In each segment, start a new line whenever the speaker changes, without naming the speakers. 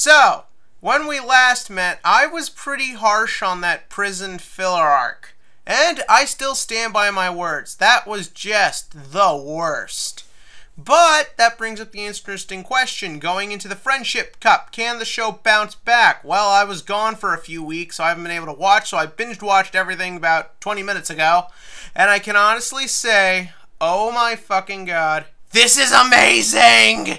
So, when we last met, I was pretty harsh on that prison filler arc. And I still stand by my words. That was just the worst. But that brings up the interesting question going into the Friendship Cup. Can the show bounce back? Well, I was gone for a few weeks, so I haven't been able to watch, so I binge watched everything about 20 minutes ago. And I can honestly say, oh my fucking god, this is amazing!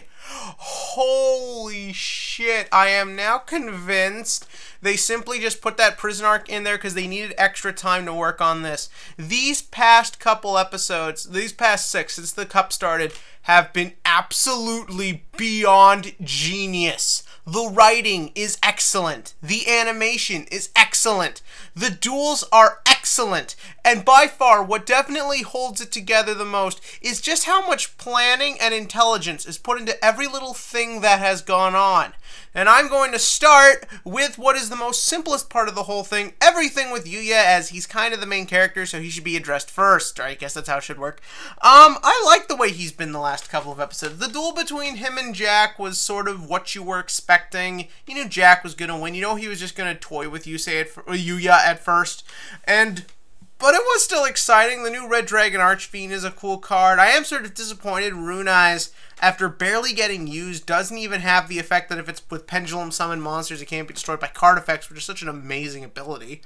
Holy shit, I am now convinced they simply just put that prison arc in there because they needed extra time to work on this. These past couple episodes, these past 6, since the cup started, have been absolutely beyond genius. The writing is excellent. The animation is excellent. The duels are excellent. And by far, what definitely holds it together the most is just how much planning and intelligence is put into every little thing that has gone on. And I'm going to start with what is the most simplest part of the whole thing, everything with Yugioh, as he's kind of the main character, so he should be addressed first. Or I guess that's how it should work. I like the way he's been the last couple of episodes. The duel between him and Jack was sort of what you were expecting. You knew Jack was going to win. You know he was just going to toy with Yugioh at first. But it was still exciting. The new Red Dragon Archfiend is a cool card. I am sort of disappointed Rune Eyes, after barely getting used, doesn't even have the effect that if it's with Pendulum Summon monsters, it can't be destroyed by card effects, which is such an amazing ability.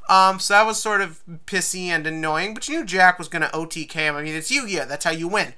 So that was sort of pissy and annoying, but you knew Jack was going to OTK him. I mean, it's Yugioh. That's how you win.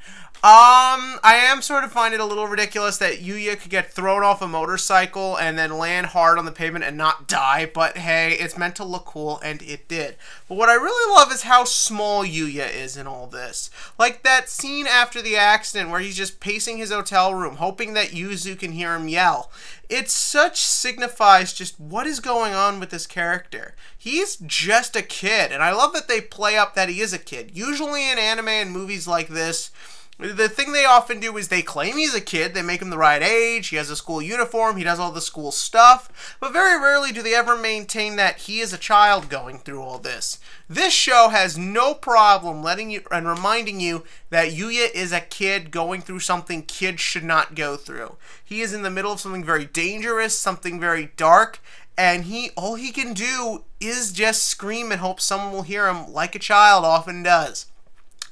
I am sort of finding it a little ridiculous that Yugioh could get thrown off a motorcycle and then land hard on the pavement and not die, but hey, it's meant to look cool, and it did. But what I really love is how small Yugioh is in all this. Like that scene after the accident where he's just pacing his hotel room, hoping that Yuzu can hear him yell. It such signifies just what is going on with this character. He's just a kid, and I love that they play up that he is a kid. Usually in anime and movies like this, the thing they often do is they claim he's a kid, they make him the right age, he has a school uniform, he does all the school stuff, but very rarely do they ever maintain that he is a child going through all this. This show has no problem letting you and reminding you that Yugioh is a kid going through something kids should not go through. He is in the middle of something very dangerous, something very dark, and all he can do is just scream and hope someone will hear him like a child often does.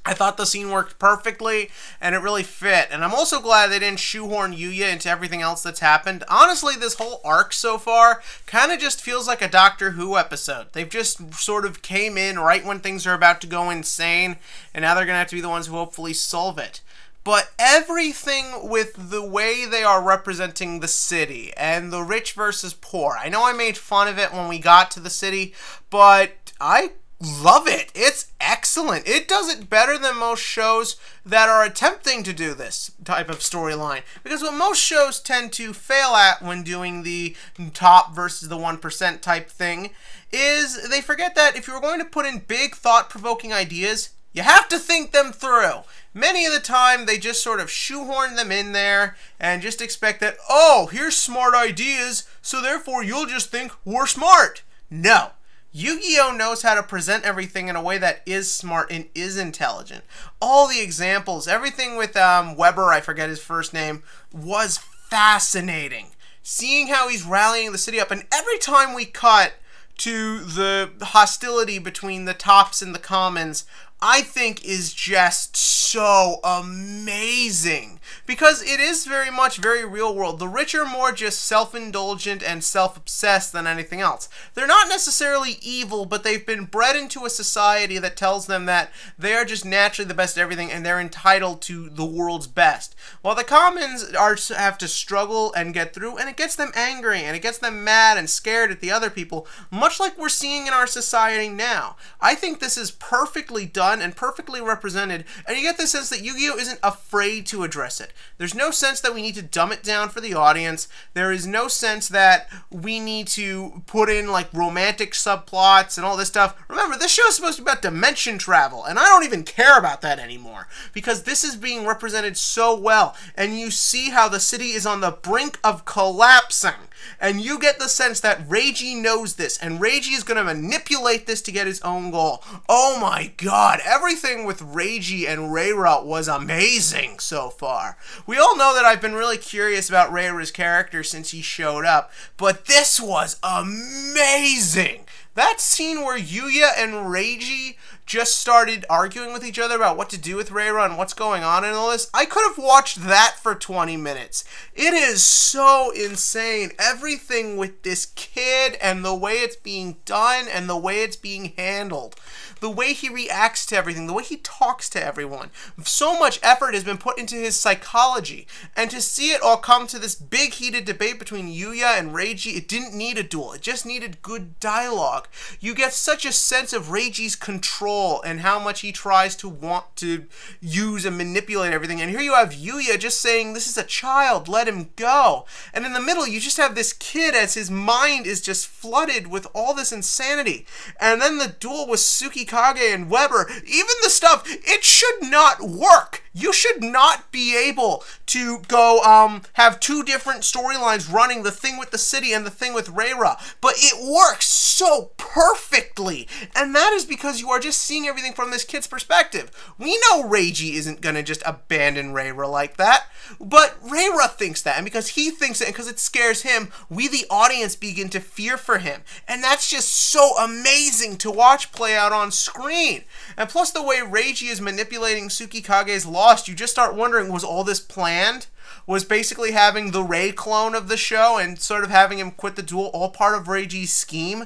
I thought the scene worked perfectly, and it really fit. And I'm also glad they didn't shoehorn Yugioh into everything else that's happened. Honestly, this whole arc so far kind of just feels like a Doctor Who episode. They've just sort of came in right when things are about to go insane, and now they're going to have to be the ones who hopefully solve it. But everything with the way they are representing the city, and the rich versus poor. I know I made fun of it when we got to the city, but I love it. It's excellent. It does it better than most shows that are attempting to do this type of storyline. Because what most shows tend to fail at when doing the top versus the 1% type thing is they forget that if you're going to put in big thought-provoking ideas, you have to think them through. Many of the time, they just sort of shoehorn them in there and just expect that, oh, here's smart ideas, so therefore you'll just think we're smart. No. Yugioh knows how to present everything in a way that is smart and is intelligent. All the examples, everything with Weber, I forget his first name, was fascinating. Seeing how he's rallying the city up, and every time we cut to the hostility between the tops and the commons, I think is just so amazing. Because it is very much very real world. The rich are more just self-indulgent and self-obsessed than anything else. They're not necessarily evil, but they've been bred into a society that tells them that they are just naturally the best at everything and they're entitled to the world's best. While the commons have to struggle and get through, and it gets them angry and it gets them mad and scared at the other people, much like we're seeing in our society now. I think this is perfectly done and perfectly represented, and you get the sense that Yugioh isn't afraid to address it. There's no sense that we need to dumb it down for the audience. There is no sense that we need to put in like romantic subplots and all this stuff. Remember, this show is supposed to be about dimension travel, and I don't even care about that anymore because this is being represented so well, and you see how the city is on the brink of collapsing. And you get the sense that Reiji knows this, and Reiji is going to manipulate this to get his own goal. Oh my god, everything with Reiji and Reira was amazing so far. We all know that I've been really curious about Reira's character since he showed up, but this was amazing. That scene where Yugioh and Reiji just started arguing with each other about what to do with Reira and what's going on and all this, I could have watched that for 20 minutes. It is so insane. Everything with this kid and the way it's being done and the way it's being handled. The way he reacts to everything, the way he talks to everyone. So much effort has been put into his psychology. And to see it all come to this big heated debate between Yugioh and Reiji, it didn't need a duel. It just needed good dialogue. You get such a sense of Reiji's control and how much he tries to want to use and manipulate everything. And here you have Yugioh just saying, this is a child, let him go. And in the middle, you just have this kid as his mind is just flooded with all this insanity. And then the duel with Tsukikage and Weber, even the stuff, it should not work. You should not be able to go have two different storylines running, the thing with the city and the thing with Reira. But it works so perfectly. And that is because you are just seeing everything from this kid's perspective. We know Reiji isn't going to just abandon Reira like that. But Reira thinks that. And because he thinks it and because it scares him, we the audience begin to fear for him. And that's just so amazing to watch play out on screen. And plus the way Reiji is manipulating Tsukikage's lost, you just start wondering, was all this planned? Was basically having the Rei clone of the show and sort of having him quit the duel all part of Reiji's scheme?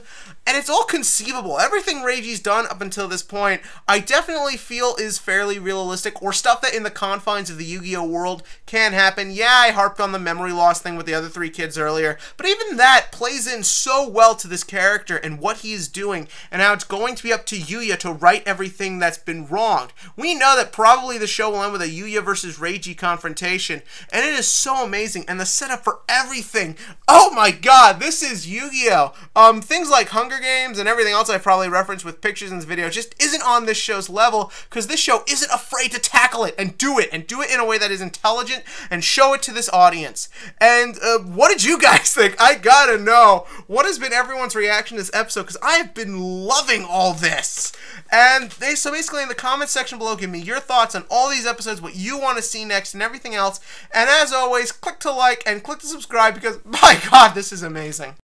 And it's all conceivable. Everything Reiji's done up until this point, I definitely feel is fairly realistic, or stuff that in the confines of the Yu-Gi-Oh world can happen. Yeah, I harped on the memory loss thing with the other three kids earlier, but even that plays in so well to this character and what he is doing, and how it's going to be up to Yugioh to right everything that's been wronged. We know that probably the show will end with a Yugioh versus Reiji confrontation, and it is so amazing, and the setup for everything. Oh my god, this is Yu-Gi-Oh! Things like Hunger Games and everything else I've probably referenced with pictures and videos just isn't on this show's level, because this show isn't afraid to tackle it and do it in a way that is intelligent and show it to this audience. And what did you guys think? I gotta know. What has been everyone's reaction to this episode? Because I have been loving all this. And so basically in the comments section below, give me your thoughts on all these episodes, what you want to see next and everything else. And as always, click to like and click to subscribe because, my god, this is amazing.